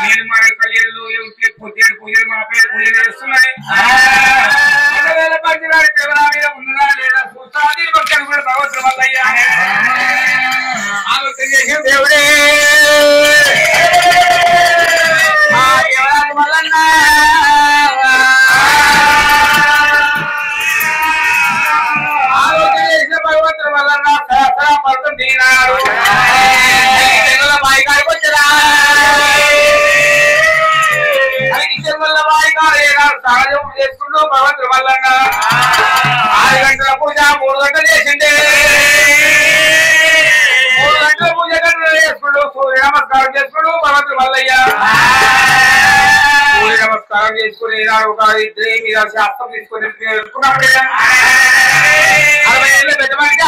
నిర్మల కళ్యాణులు పూజలు పూజలు మా పేరు పూజలు చేస్తున్నాయి. పంచనాడు కేవల మీద ఉన్నదా లేదా చూస్తాది భక్తులు కూడా భగవంతుడు వల్లయ్యా ఆలోచన చేసిన దేవుడే వల్లన్నా ఆలోచన చేసిన భగవంతుడు వల్లన్నా సహస్ర పడుతుంది దిగినాడు. బాయికాడికి వచ్చరా సహజం చేసుకుంటూ భగవంతుడు వల్లన్నా 6 గంటల పూజ 3 గంటలు చేసిండే. 3 గంటల పూజ గంటలు చేసుకుంటూ సూర్య నమస్కారం చేసుకుంటూ భగవంతుడు వల్లయ్యా సూర్య నమస్కారం చేసుకుని ఒక ఇద్దరి మీద శాస్త్రం తీసుకుని వెళ్తున్నప్పుడే 60 ఏళ్ళ పెద్ద మనిషి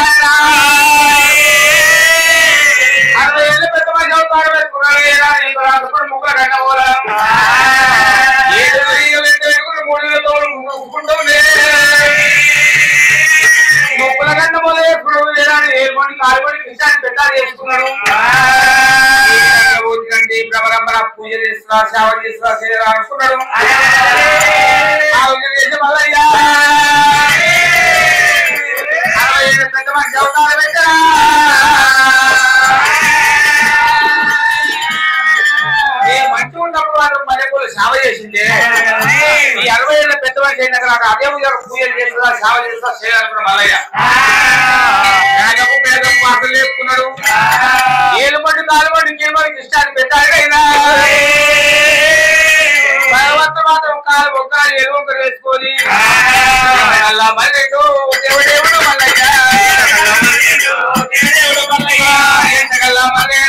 60 ఏళ్ళ పెద్ద మనిషి అవుతాడు పెట్టుకున్నాడు. ముగ్గురు గంట పోలా 30 గంట మొదలు వేసుకున్నాడు. కాలుబడి విషయాన్ని పెట్టాలి చేసుకున్నాడు. ప్రబలంబర పూజ చేస్తున్నా సేవ చేస్తున్నా చేయరా అనుకున్నాడు. చేసి మల్లయ్యా 60 ఏళ్ళ పెద్ద మనిషి అవుతాడు పెట్టరా మంచి ఉన్నప్పుడు వాళ్ళు మల్లెపూలు సేవ చేసిందే. ఈ 60 ఏళ్ళ పెద్ద మనిషి అయినాక నాకు అదే పూజలు చేస్తున్నా సేవ చేస్తున్నా చేయాలనుకున్న మల్లయ్య పేదపు అసలు లేపుకున్నాడు. ఏలుబడి కాలుబడి మనకి ఇష్టాన్ని పెట్టాడు అయినా భగవంతుడు మాత్రం కాలు ఒక్కరు ఏలు ఒక్కరు వేసుకొని అలా మల్లెడు దేవుడేవుడు మల్లయ్య ఎంతకల్లా మల్లయ్య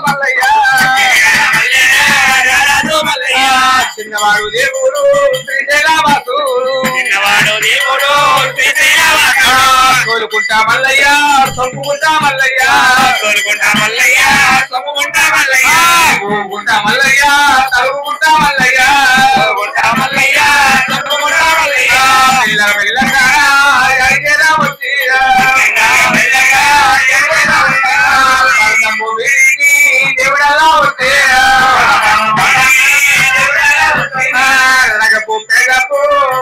మల్లయ్య చిన్నవాడు దేవుడు తోలుకుంటా మల్లయ్య సొంపుకుంటా మల్లయ్య తోలుకుంటా మల్లయ్య సొంపుకుంటా మల్లయ్య ఊగుకుంటా మల్లయ్య తలుపుకుంటా మల్లయ్య తలుపుకుంటా మల్లయ్య సొంపుకుంటా మల్లయ్య మెల్లగా మెల్లగా ఎడికేదా వచ్చి దేవుడలా వచ్చే పెగపు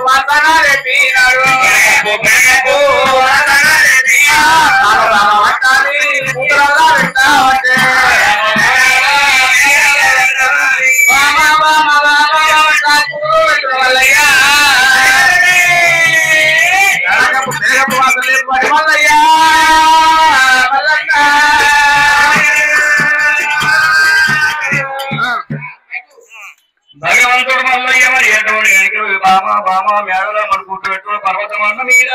వాసన రేపినాడు కూతురలా పెట్టావటే పెగపు వాసన లేపడి మల్లయ్యా భగవంతుడు మల్లయ్య బామ బామ మేడలో మన కూర్చో పెట్టుకుని పర్వతం అన్న మీద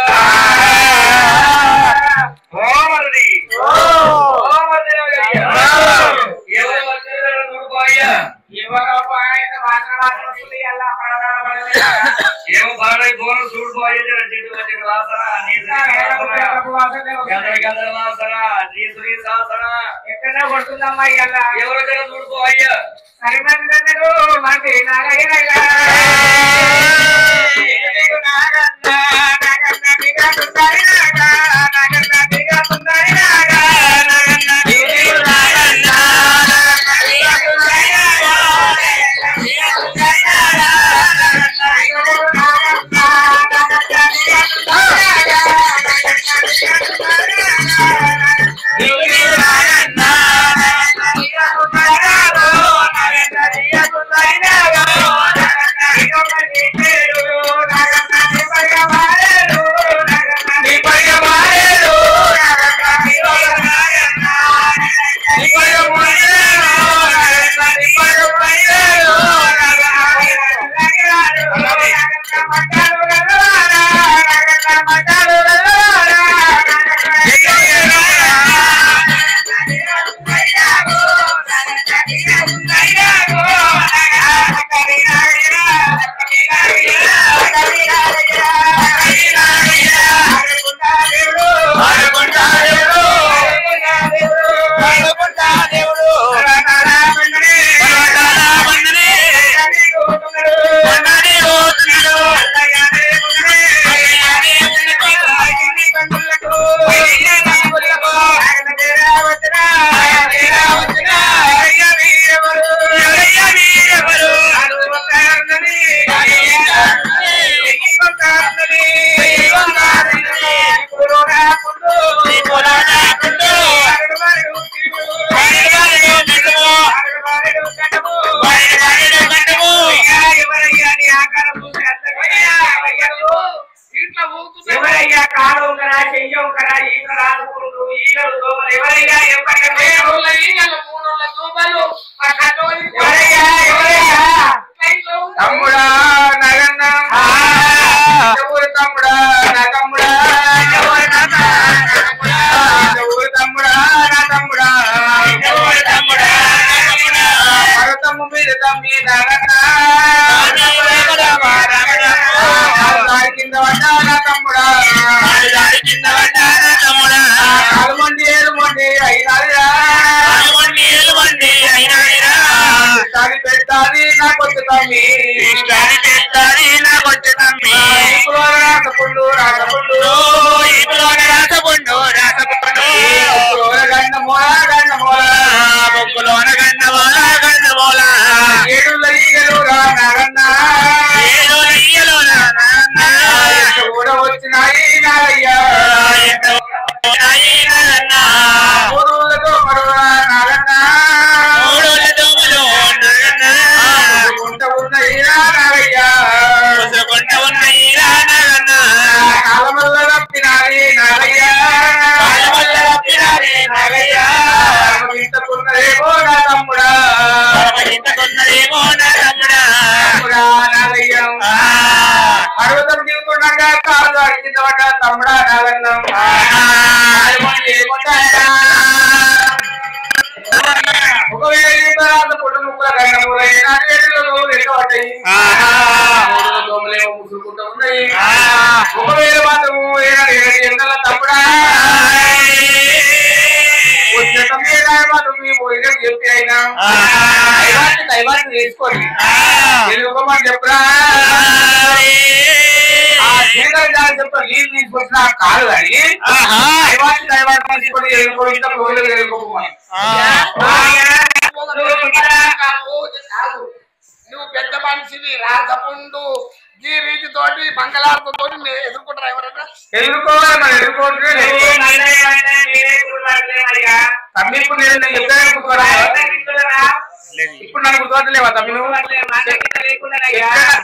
ఏమో బాగా బోన చూడుకోవాలి ఎక్కడ పడుతుందమ్మా ఇలా ఎవరికైనా చూడుకో అయ్యా సరిమందరు మంది నాగన్న దేవుడు ఎవరయ్యా కాలు ఒకరా చెయ్య ఒకరా ఈగ రాసుకుంటూ ఈగలు దోమలు ఎవరయ్యా ఈగలు 3 దోమలు తమ్ముడా నగన్న ఊరు తమ్ముడా నా తమ్ముడా ఊరు తమ్ముడా నా తమ్ముడా పర్వతమ్ము మీద తమ్మి నగన్న కింద పడ్డా నా తమ్ముడా కాలుమండి ఏలుమండి అయినారా తాగి పెడతాది నా కొత్త తమ్మి రాసపుండు రాసపుండు గండమోల గండమోల గండమోల ఏడుల ఈగలు రా నాగన్న కూడా వచ్చినాయి నాగయ్యా మూడులతో మరువా నాగన్న గుంట ఉన్నయ్యా నాగయ్యా కాలమల్ల తప్పినాయి నాగయ్యా ఇంతకున్నదేమో నా తమ్ముడా నాగయ్యా పర్వతం దిగుతుండగా కాలు అడిగింది పడ్డ తమ్ముడా నాగన్నం ఒకవేళ పుట్టు ముక్కల గండములైనా దోమలేమో ముసురుకుంటూ ఉన్నాయి ఒకవేళ మాత్రము ఎండల తమ్ముడా మాత్రం మీ పోయిన చెప్పి అయినా దైవాన్ని తీసుకోండి తెలుగుమని చెప్పరా చెప్ప నీళ్ళు తీసుకొచ్చిన కాలు కానీ దైవాన్ని తీసుకొని వెళ్ళిపోమని నువ్వు పెద్ద మనిషిని రాజపుండు ఈ రీతితోటి మంగళారతతో ఎదుర్కొంటారా ఎవరైనా ఎదుర్కోవాలి మనం ఎదుర్కోండి తమ్మిప్పుడు ఇప్పుడు నన్ను గుర్తులేవా తమ్మి నువ్వు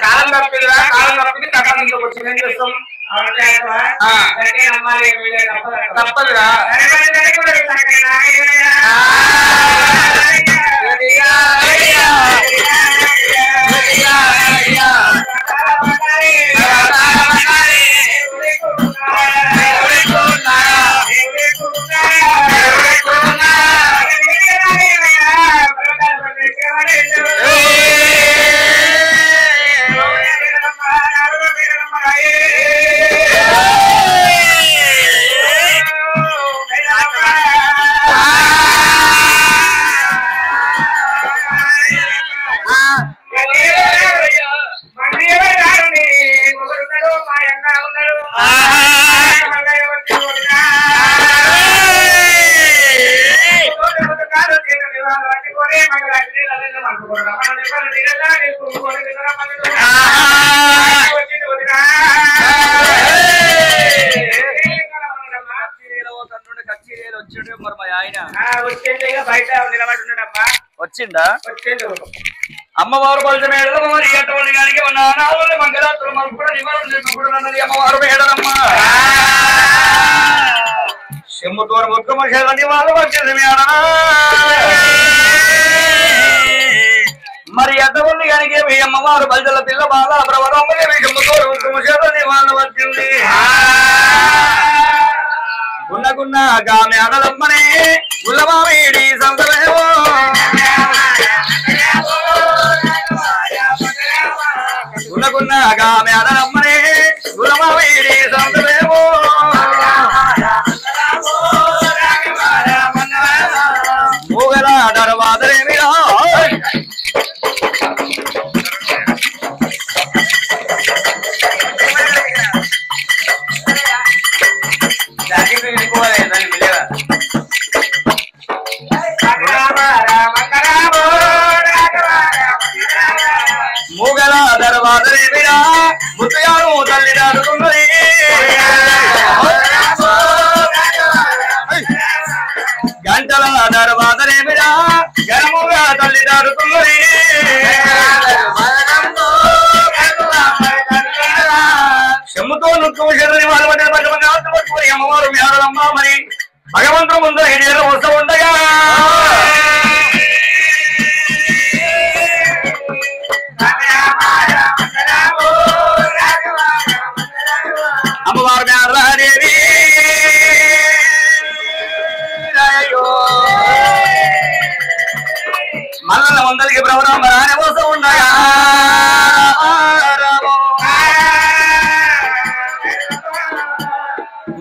కాలం తప్పిదిరా కాలం తప్పింది కట్టం ఇంట్లోకి వచ్చి ఏం చేస్తాం తప్పదురా వచ్చిందా అమ్మవారు బలిత మేడలు ఎటువంటి మంగళాతులు మనకు కూడా నివారణ చేసుకుంటున్నది అమ్మవారు మేడలమ్మ చెమ్ముతో ముఖ్యమంత్రి వాళ్ళు వచ్చేది మేడ మరి ఎద్దవుల్ని కనుక మీ అమ్మవారు బలితల పిల్ల బాల ప్రవరమ్మని మీ చెమ్ముతో ముఖ్యమంత్రి వాళ్ళు వచ్చింది గున్నగున్నగా మేడలమ్మని గుల్లమామిడి సంతమేవో గున్నగున్నగా మేడలమ్మని గుల్లమామిడి సంతమేవో మూగల దర్వాదరేమిరా మూగల దర్వాదరేమిరా ముత్తయాలు తల్లి దాడుతున్నది గంటల దర్వాదరేమిరా గరముగా తల్లి దాడుతున్నది ముందరికి బ్రహ్మ రాని కోసం ఉండగా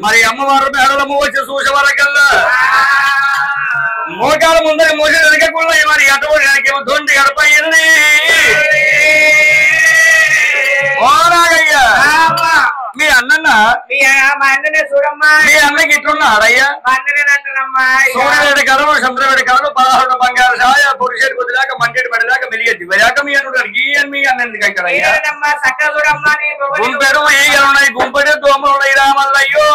మరి అమ్మవారు మేడలము వచ్చి చూసే వరకల్లా మోకాల ముందరి మోసే ఎదగకుండా మరి అటువంటి దొండి గడపయింది మీ అన్న మా అన్ననే చూడమ్మా మీ అన్నకి ఇట్లున్నాడయ్యా మా అన్ననే అంటున్నమ్మా సూర్యవేడి కళలు చంద్రవేడి కళలు 16 బంగారు సాయ పురుషేడు కొద్దిదాకా మంటేడు పడిదాకా మెలిగేది వెళ్ళాక మీ అన్నాడు మీ అన్న ఎందుకు అయ్యా చక్కగా చూడమ్మా గుంపెడు ఈగలున్నాయి గుంపెడు దోమలు ఉన్నాయి రామల్లయ్యో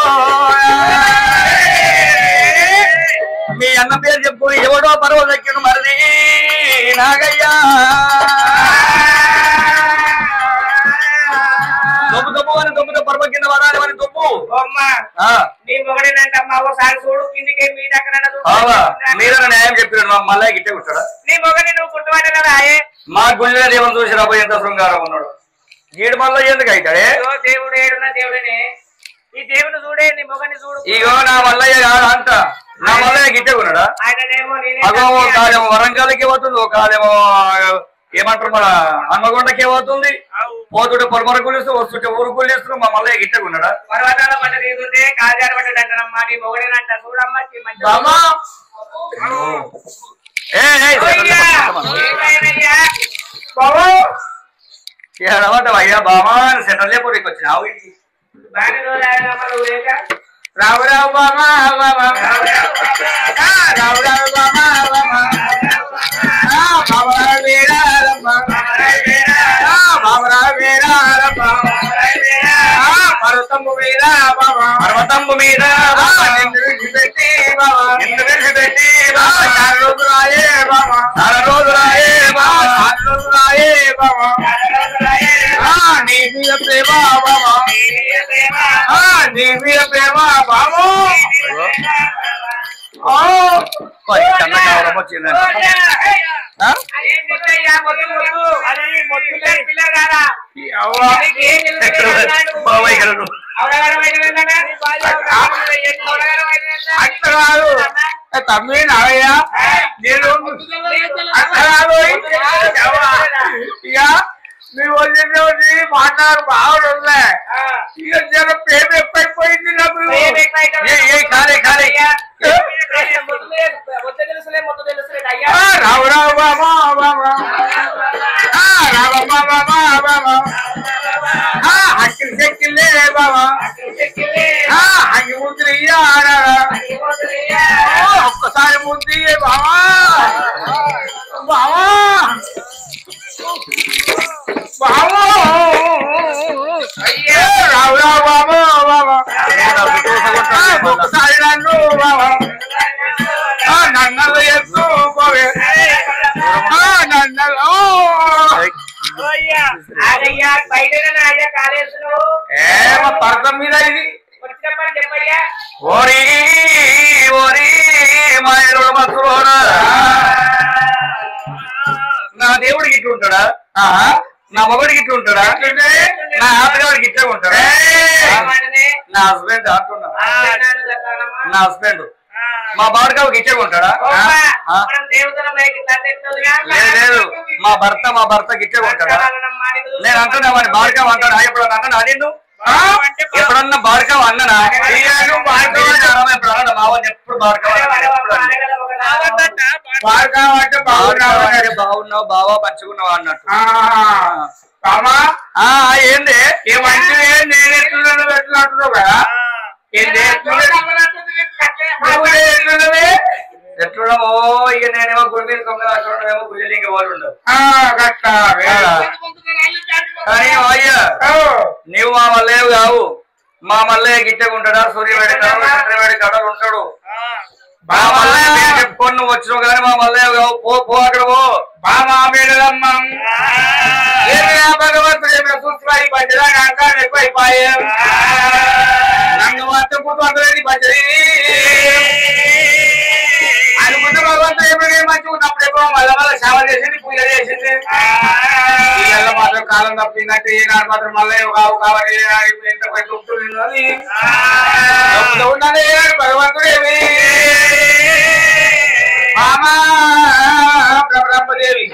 మీ అన్న పేరు చెప్పుకుని ఎవడో పర్వ దక్కిన మరిది నాగయ్యా దొబ్బు దొబ్బు అని దొబ్బుతో పర్వ కింద వదాలి అని దొబ్బు నీ మొగడేనంటమ్మా ఒకసారి చూడు కిందికి మీ దగ్గర మీరు న్యాయం చెప్పాడు మా మళ్ళీ గిట్టే కూర్చోడా నీ మొగని నువ్వు పుట్టుబడ్డా మా గుళ్ళ దేవుని చూసి రాబోయే ఎంత శృంగారం ఉన్నాడు గీడు మళ్ళీ ఎందుకు అవుతాడే దేవుడు ఏడున్న దేవుడనే ఈ దేవుడు చూడే నీ మొగని చూడు ఇగో నా మల్లయ్య అంట నా మల్లయ్య గిట్టే ఉన్నాడా అగో కాలేమో వరంగల్కి పోతుంది ఒక కాలేమో ఏమంటారు మన హన్మగొండకి పోతుంది పోతుంటే పొరమర గులిస్తూ వస్తుంటే ఊరు గులిస్తూ మా మల్లయ్య గిట్టే ఉన్నాడా పర్వతాల పంట తీసుకుంటే కాజారు పడ్డాడు అంటారమ్మా నీ మొగడేనంట చూడమ్మా అయ్యా బామా సెంటర్ లేకపోతే వచ్చినావు రావు రావు బామా రావు రావు బామా పర్వతంబు మీద పర్వతంబు మీద పెట్టి పెట్టి చాలా రోజులాయే బాబా చాలా రోజులాయే బాబా నీ మీద ప్రేమ బాబా నీ మీద ప్రేమ బాబు తమ్మి నావయ్యా నేను మీ వదిలి మాట్లాడు బాగుండే ఇక జర ప్రేమ ఎక్కువైపోయింది నాకు రావు రావు బాబా బాబా రావు బాబా బాబా అక్కిలి చెక్కిలే బాబా అగ్గి ముద్ర ఒక్కసారి ముద్ది బాబా బాబా బాబా అయ్యే రావు రావు బాబా బాబా ఒక్కసారి నన్ను బాబా నన్నలు ఎత్తుకోవే నన్నలు ఏమో పర్తం మీద ఇది ఓరి ఓరి మాయలో మధురోడా నా దేవుడికి ఇట్లా ఉంటాడా నా మొగడికి ఇట్లా ఉంటాడా నా ఆటగాడికి ఇట్లా ఉంటాడా నా హస్బెండ్ అంటున్నా నా హస్బెండ్ మా బాడకావుకి ఇచ్చే ఉంటాడా లేదు మా భర్తకి ఇచ్చే ఉంటాడా నేను అంటున్నా వాడి బాడకావు అంటాడు ఎప్పుడన్నా అన్నా నిన్ను ఎప్పుడన్నా బాడకావు అన్ననా ఎప్పుడు మావాడిని ఎప్పుడు బాగున్నావు బావా పంచుకున్నావా అన్నట్టు ఏంది ఏమంటే నేను ఎట్లున్నాను ఎట్లా అంటున్నావు కదా ఎట్లున్నామో ఇక నేనేమో గుడి మీద కొమ్మేమో గుళ్ళ ఇంకా వాళ్ళు ఉండవు కానీ అయ్యా నీవు మా మల్లయ్య కావు మా మల్లయ్య గిట్టకుంటాడా సూర్యవేడి కడలు చంద్రవేడి కడలు ఉంటాడు మా మల్లయ్య పేరు చెప్పుకొని నువ్వు వచ్చినావు కానీ మా మల్లయ్య కావు పో అక్కడ పో బామా మేడలమ్మ భగవంతుడు చూస్తున్నాయి పంచదాకా అంకాలు ఎక్కువైపోయా నన్ను మొత్తం కూతురు పంచది అనుకున్న భగవంతుడు ఎప్పుడే మంచిగా ఉన్నప్పుడు ఎప్పుడో మళ్ళీ మళ్ళీ సేవ చేసింది పూజ చేసింది పిల్లలు మాత్రం కాలం తప్పినట్టు ఈనాడు మాత్రం మళ్ళీ కావు కావాలి ఎంత ఉండాలి భగవంతుడు ఏమి బ్రహ్మదేవి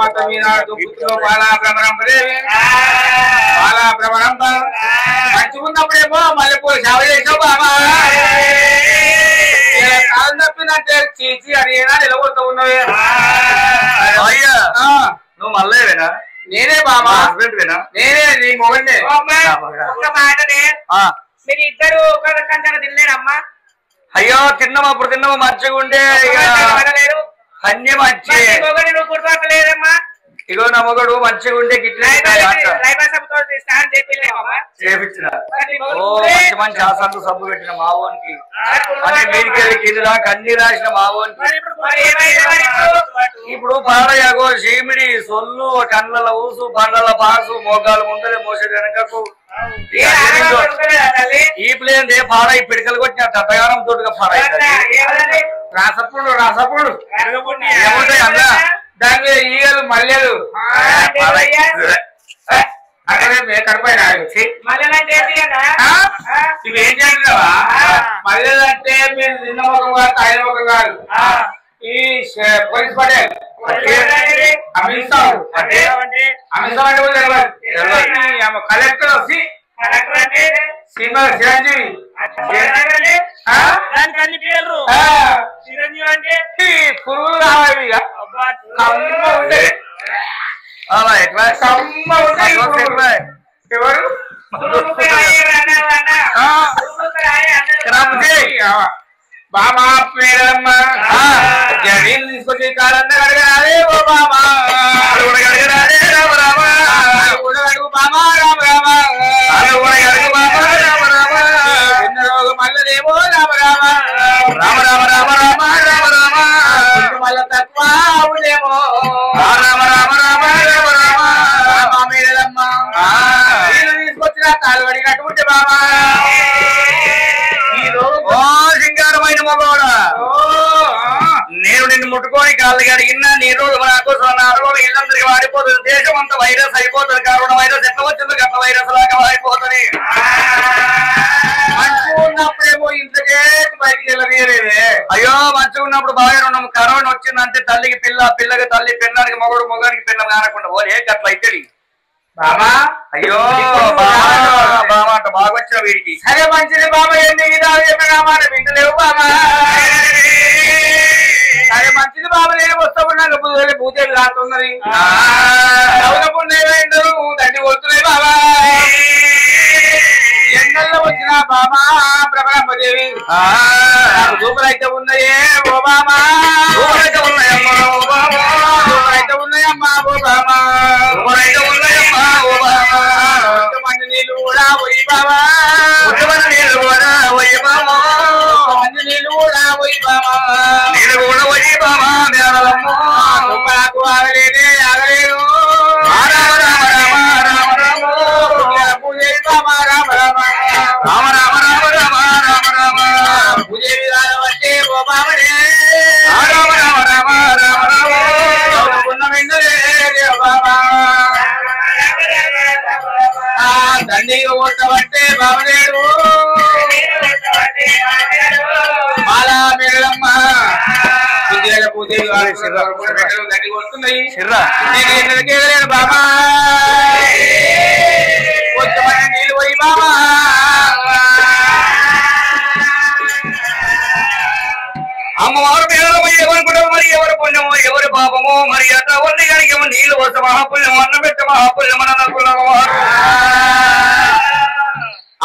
మాత్రం ఈనాడు దుఃఖులో బాలా భ్రమరంపదేవి బాలా భ్రమరంప మంచుకున్నప్పుడేమో మల్లెపూలు సేవ చేసావు బాబా కాలు తప్పిందంటే చీచి అని ఏనా నిలబడుతూ ఉన్నవే అయ్యా నువ్వు మళ్ళేవేనా నేనే బాబా హస్బెండ్ వేనా నేనే నీ మొగన్నే ఒక్క మాటనే మీరు ఇద్దరు ఒక కంచాన తినలేరమ్మా అయ్యో తిన్నామా అప్పుడు తిన్నామా మంచిగా ఉండే అన్ని మంచి నువ్వు గుర్తుపట్టలేదమ్మా ఇగో నా మొగడు మంచిగా ఉండే గిట్లే చేపించిన మంచి మంచి ఆసంతో సబ్బు పెట్టిన మావోనికి అన్ని మీదికెళ్ళి కింద దాకా అన్ని రాసిన మావోనికి ఇప్పుడు పాడయాగో చీమిడి సొల్లు కళ్ళల ఊసు పండ్ల పాసు మోగాలు ముందలే మోసే వెనకకు ఈ ప్లేన్ పాడాయి పిడికలు కొట్టిన దత్తగానం తోటిగా పాడాయి రాసప్పుడు రాసప్పుడు ఏముంటాయి అన్నా దాని మీద ఈగలు మల్లెలు అక్కడే కడిపోయినా ఇవేం చేస్తున్నావా మల్లెలు అంటే మీరు నిన్న ముఖం కాదు ఆయన ముఖం కాదు ఈ పోలీస్ పటేల్ అమిత్ షా అంటే అమిత్ షా అంటే కలెక్టర్ వచ్చి సినిమా చిరంజీవి చిరంజీవి అంటే పురుగులు కావాలి ఎవరు బామా పేరమ్మ జడీలు తీసుకొచ్చి కాలంతా అడగరాదే ఓ బామా అడగరాదే రామ రామ అడుగు బామా రామ రామ అడుగు బామా రామ రామ చిన్న రోగం మల్లదేమో రామ రామ రామ రామ రామ రామ రామ రామ మళ్ళా తక్కువ అవుదేమో రామ రామ రామ రామ రామ బామా మేరమ్మ తీసుకొచ్చిన కాలు అడిగినట్టు బామా సింగారమైన మగవాడా నేను నిన్ను ముట్టుకొని కాళ్ళు కడిగినా నీ రోజు నాకు 4 రోజులు ఇల్లందరికీ వాడిపోతుంది దేశం అంతా వైరస్ అయిపోతుంది కరోనా వైరస్ ఎట్లా వచ్చింది గట్ల వైరస్ లాగా వాడిపోతుంది మంచిగా ఉన్నప్పుడేమో ఇంతకే బయటికి వెళ్ళలేదే అయ్యో మంచిగా ఉన్నప్పుడు బాగా ఉన్నాము కరోనా వచ్చిందంటే తల్లికి పిల్ల పిల్లకి తల్లి పిల్లానికి మొగడు మొగానికి పిల్ల కానకుండా పోలే గట్ల అయితే బాబా అయ్యో బాబా అంట బాగా వచ్చిన వీడికి సరే మంచిది బాబా ఏంటి చెప్పిన మాట వింటలేవు బాబా సరే మంచిది బాబా నేను వస్తాను పూజలు రాస్తున్నది పుణ్యమైండు దండి కొడుతున్నాయి బాబా ఎండల్లో వచ్చిన బాబా బ్రహ్మదేవి సూపర్ అయితే ఉన్నాయే ఓ బాబా అయితే ఉన్నాయమ్మా ఓ బాబా అయితే ఉన్నాయమ్మా ఓ బాబా అయితే ఉన్నాయమ్మా ఓ బాబా మంచి నీళ్ళు కూడా పోయి బాబా నీళ్ళు కూడా పోయి బాబా మంచి నీళ్ళు కూడా పోయి బాబా నీళ్ళు కూడా పోయి బాబా మేడలమ్మో నాకు ఆగలేదే ఆగలేదు రామ రామ రామ రామ పూజ బాబా రామ రామ రామ రామ రామ రామ రామ రామ పూజ విధానం అంటే ఓ బాబనే రామ రామ రామ రామ రామ ఉన్న వెంటనే బాబా దండి కొట్టబట్టే బాబనేడు మాలా మేడమ్మ పూజలు దండి కొడుతున్నాయి నేను బాబా కొంచెమంది నీళ్ళు పోయి బాబా అమ్మవారు పేరు ఎవరు మరి ఎవరు పుణ్యమో ఎవరు పాపమో మరి అట్లా ఉంది కనుక నీళ్ళు వస్తే మహాపుణ్యం అన్నం పెట్టే మహాపుణ్యం అని అనుకున్నవారు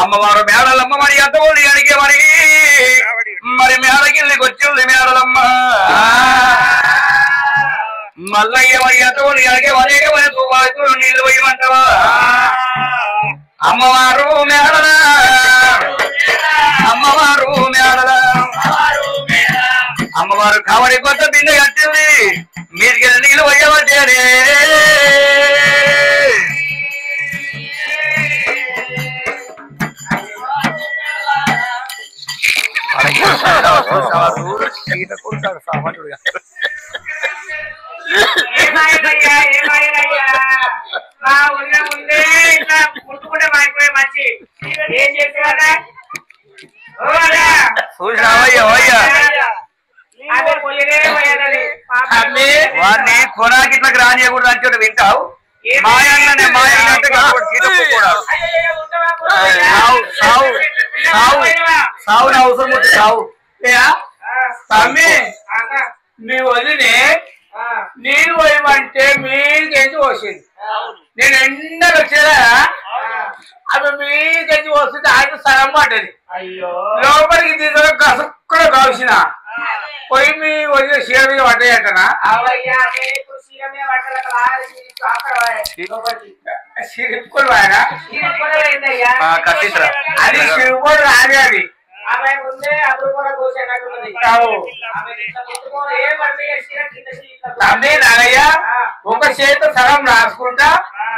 అమ్మవారు మేడలమ్మ మరి అత్త ఉంది కనుక మరి మేడకిళ్ళకి వచ్చింది మేడలమ్మ మల్లయ్య మరి అత్త ఉంది కనుక అనేక మరి తూపాలు నీళ్ళు పోయమంటావా అమ్మవారు మేడల అమ్మవారు మేడల అమ్మవారు కావడి కొత్త బిందె కట్టింది మీరికి నీళ్ళు పోయవచ్చేనే ముట్టుకుంటే మారిపోయే మంచి ఏం చేసేవారా చూసావయ్యా అదే పోయేదే పోయేది వారిని కొనాకి ఇట్లా రానియకూడదు అంటే వింటావు మాయన్ననే మాయన్నంటే సావు అవసరం వచ్చి సావు తమ్మి మీ వదినే నీరు పోయమంటే మీకెంచి పోసింది నేను ఎండలు వచ్చేదా అవి మీకెంచి వస్తుంటే ఆయన సగం పడ్డది లోపలికి తీసుకొని కసుక్కులో కాల్సిన పోయి మీ వదిన చీర మీద పడ్డాయంటనా సిరిప్పులు ఆయన అది సిరిప్పుడు రాదే అది ఒక చేత సగం రాసుకుంటా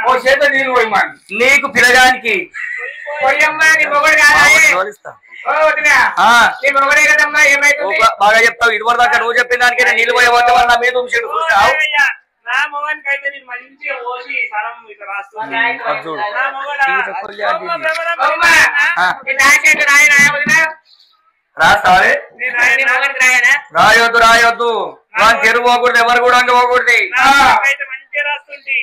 ఓ చేత నీళ్ళు పోయమని నీకు పిల్లగానికి బాగా చెప్తావు ఇదివరకు దాకా నువ్వు చెప్పిన దానికి నీళ్ళు పోయే వద్ద నా మీద చూసావు నా మొగానికి అయితే నేను మంచిగా పోసి సరం ఇట్లా రాస్తావే రాయొద్దు రాయొద్దు చెరువు పోకూడదు ఎవరు కూడా పోకూడదు మంచిగా రాస్తుంది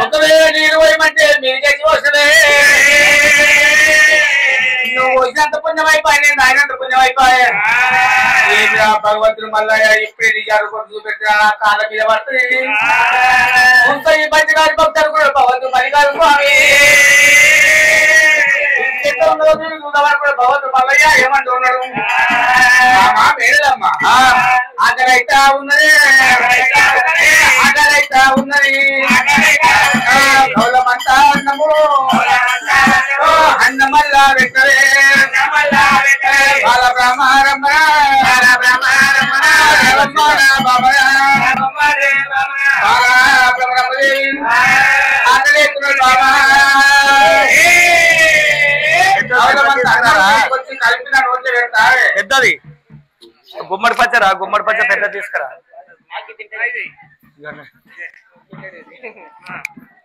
ఒకవేళ నీళ్ళు పోయమంటే మీరు చేసి వస్తుంది నువ్వు వచ్చినంత పుణ్యం అయిపోయి నేను ఆయనంత పుణ్యం అయిపోయా భగవంతుడు మళ్ళా ఇప్పుడే నిజాలు కొట్టు చూపెట్టిన కాళ్ళ మీద పడుతుంది ఈ మంచి గారి భక్తులు కూడా భగవంతుడు మల్లికారు స్వామి భగవంతుడు మల్లయ్య ఏమంటున్నాడు మేడమ్మా ఆకలైతా ఉన్నది ఆకలైతా ఉన్నది గౌలమంతా అన్నము అన్నమల్లా పెట్టలే బాల బ్రహ్మారమ్మ పెద్దది గుమ్మడి పచ్చరా గుమ్మడి పచ్చ పెద్ద తీసుకురా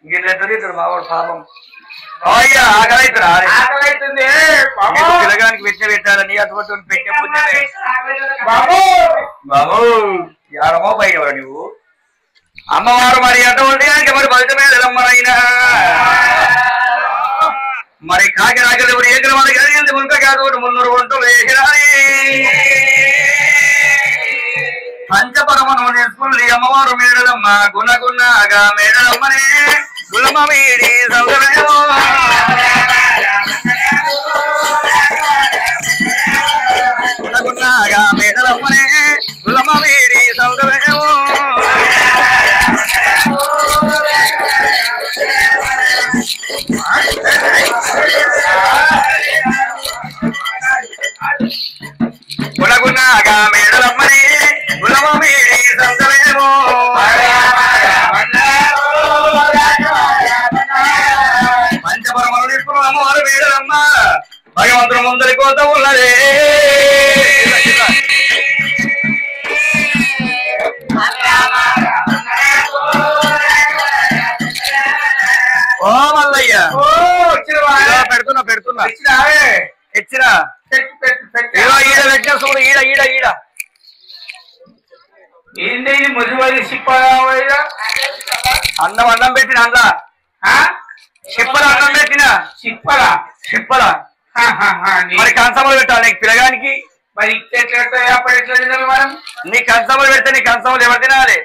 గిట్లెత్తది మావాడు పాపం ఆకలైతుంది పిల్లగానికి పెట్టిన పెట్టాలి నీ అటువంటి పెట్టే పుణ్యమే బాబు యారమో పైన నువ్వు అమ్మవారు మరి అటువంటి మరి ఫలితమే తెలమ్మరైనా మరి కాకి రాకలు ఏ గ్రహాలు కలిగింది మునుక కాదు 300 వంటలు వేసిరాని పంచపరమను నేర్చుకుని అమ్మవారు మేడలమ్మ గుణగున్నగా మేడలమ్మనే గులమ వీడి సౌకర్యమో గుణగున్నగా మేడలమ్మనే గులమ వీడి సౌకర్యమో గుణగున్నగా మేడలమ్మనే గులమ వీడి సౌకర్యమో పంచపరమలు నిప్పులు అమ్మవారు వేడలమ్మ భగవంతుడు ముందరి కోత ఉన్నదే ఓ మల్లయ్య పెడుతున్నా పెడుతున్నా ఇచ్చినా ఈడ పెట్టిన చూడు ఈడ ఈడ ఈడ ఏంటి ముదిపోయి సిప్పగా అన్నం అన్నం పెట్టిన అన్న సిప్పల అన్నం పెట్టిన సిప్పలా సిప్పల మరి కంచములు పెట్టాలి నీకు పిల్లగానికి మరి ఎట్లా అప్పుడు ఎట్లా తినాలి మనం నీ కంచములు పెడితే నీ కంచములు ఎవరు తినాలి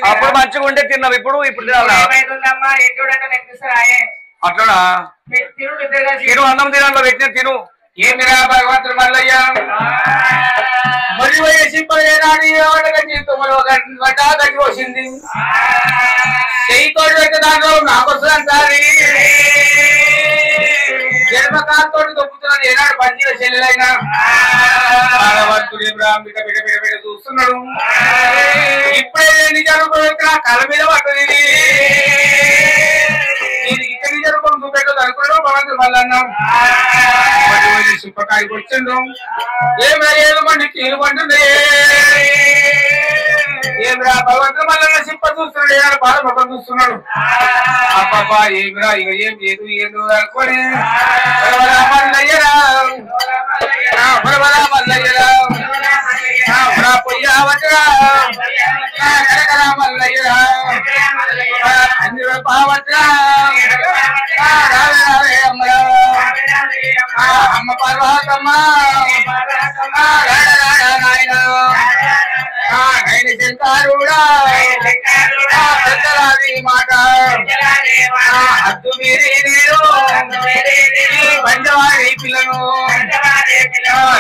అప్పుడు మంచిగా ఉంటే తిన్నావు ఇప్పుడు ఇప్పుడు తినాలా అట్లా తిను అన్నం తినాలో పెట్టిన తిను ఏమిరా భగవంతుడు మల్లయ్య మరి గట్టి వచ్చింది చెయ్యితో పెట్టే దాంట్లో నాకు వస్తుంది జన్మకాలతో దొక్కుతున్నాడు ఏనాడు పంచిన చెల్లెలైనా భగవంతుడు బిడ్డ బిడ్డ బిడ్డ బిడ్డ చూస్తున్నాడు ఇప్పుడే నిజాలు కళ మీద పట్టది ఇక్కడ నిజాలు చూపెట్టదు అనుకున్నాడు భగవంతుడు మల్లన్న సుప్పకాయకి వచ్చిండు ఏమి మండి తీరు పండుంది ఏమిరా భగవంతుడు మల్లన్న సిప్ప చూస్తున్నాడు ఏనాడు బాధ భగవంతుడు చూస్తున్నాడు అబ్బాబా ఏమిరా ఇక ఏం లేదు ఏదో అనుకోని పావట్రా కనకరా మల్లయ్య కంజుల పావట్రా రావే రావే అమ్మరా అమ్మ పర్వతమ్మ నాయన నైని శంకరుడా పెద్దలాది మాట హద్దు మీరి నేను పంచవాడి పిల్లను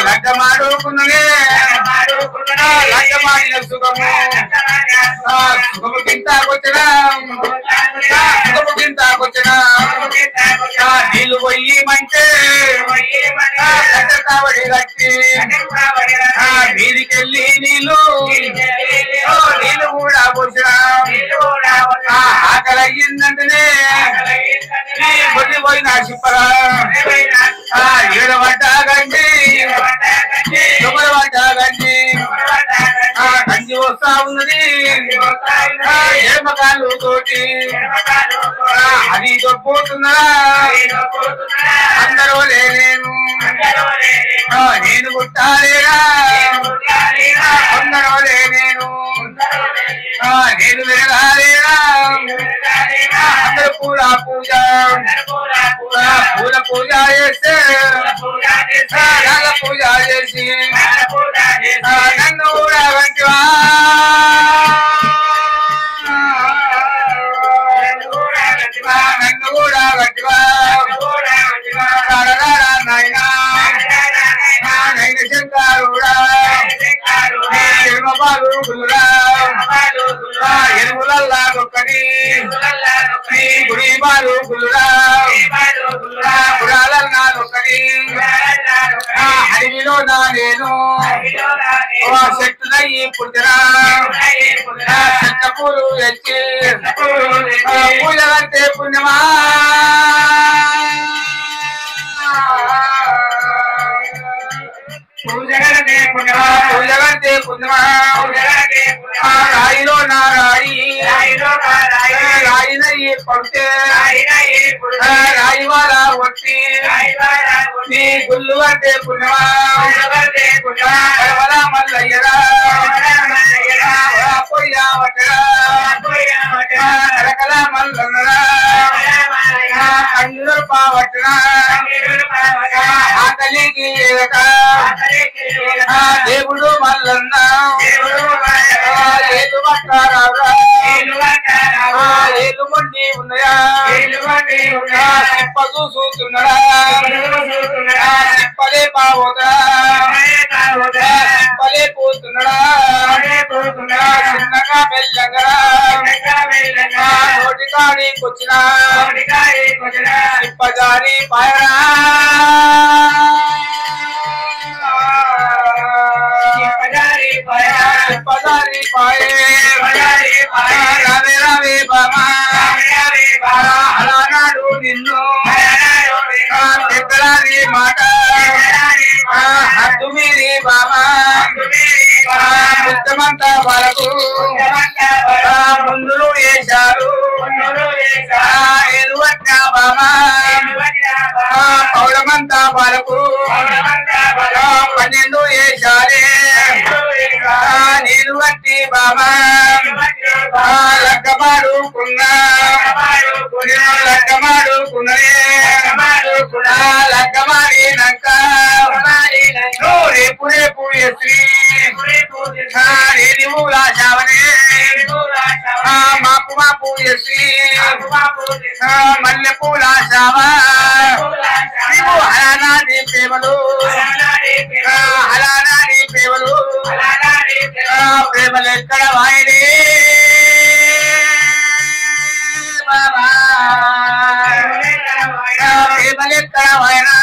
లగ్గమాడుకున్ననే లగ్గమాడిన సుఖము సుఖము కింతాకొచ్చినా సుఖము కింతాకొచ్చినా నీళ్ళు పోయి మంటే కావడి కట్టి వీధికెళ్ళి నీళ్ళు నీళ్ళు కూడా పోసినా ఆకలి అయ్యిందంటేనే పోయిన చిప్పరా ఏడవడ్డ గండి దుమ్మలవడ్డ గండి గంజి వస్తా ఉన్నది ఎడమకాలు తోటి అది దొరిపోతున్నారా అందరూ నేను నేను గుట్టాలేరా అందరూ నేను నేను వెరగాలేరా అందరూ పూల పూజ పూల పూజ చేస్తే నాగ పూజ చేసి నన్ను కూడా వంటివా నన్ను కూడా వంటివా నాయనా నైన శంకరుడా ఎరుమబాలురా ఎరువులల్లా దొక్కని గుడి బాలు గురురా గుడాలన్నా దొక్కని అడవిలో నా నేను చెట్టునయ్యి పుట్టినా చెట్ల పూలు ఎచ్చి పూజ కంటే పుణ్యమా పూజగంటే పుణ్యమా రాయిలో నా రాయి రాయినయ్యి పడితే రాయి వాళ్ళ ఒట్టి నీ గుళ్ళు అంటే పుణ్యమా మల్లయ్యరా పొయ్యావటరా కలకల మల్లన్నరా కంజుల పావటరా ఆకలికి దేవుడు మల్లన్న ఏలు పట్టారా ఏలు మొండి ఉన్నాయా సిప్ప చూస్తున్నాడా సిప్పలే పావుతా సిప్పలే పోతున్నాడా చిన్నగా మెల్లగా నోటి కాడికి వచ్చిన సిప్ప జారి పాయరా పదారి పాయే రవి రవి బామా అలానాడు నిన్ను పెద్దలాది మాట హద్దు మీరి బామా ముత్తమంత వరకు ముందులు వేశారు ఎదువట్ట బామా పౌడమంతా వరకు 12 వేశారే నీరు వట్టి బాబా లగ్గమాడుకున్నా లగ్గమాడుకున్నదే లగ్గమాడినాక రేపు రేపు ఎస్త్రీ రేది ఊలాశావనే మాపు మాపు ఎస్త్రీ మల్లె పూలాశావా నీవు హలానాది ప్రేమలు హలానాది ప్రేమలు ప్రేమలు ఎక్కడ వాయిడే బాబా ప్రేమలు ఎక్కడ వాయనా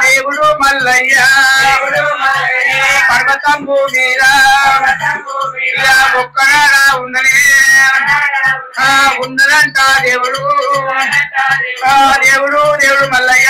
దేవుడు మల్లయ్య పర్వతంబు మీద ఒక్కడా ఉన్ననే ఉన్నదంట దేవుడు దేవుడు దేవుడు మల్లయ్య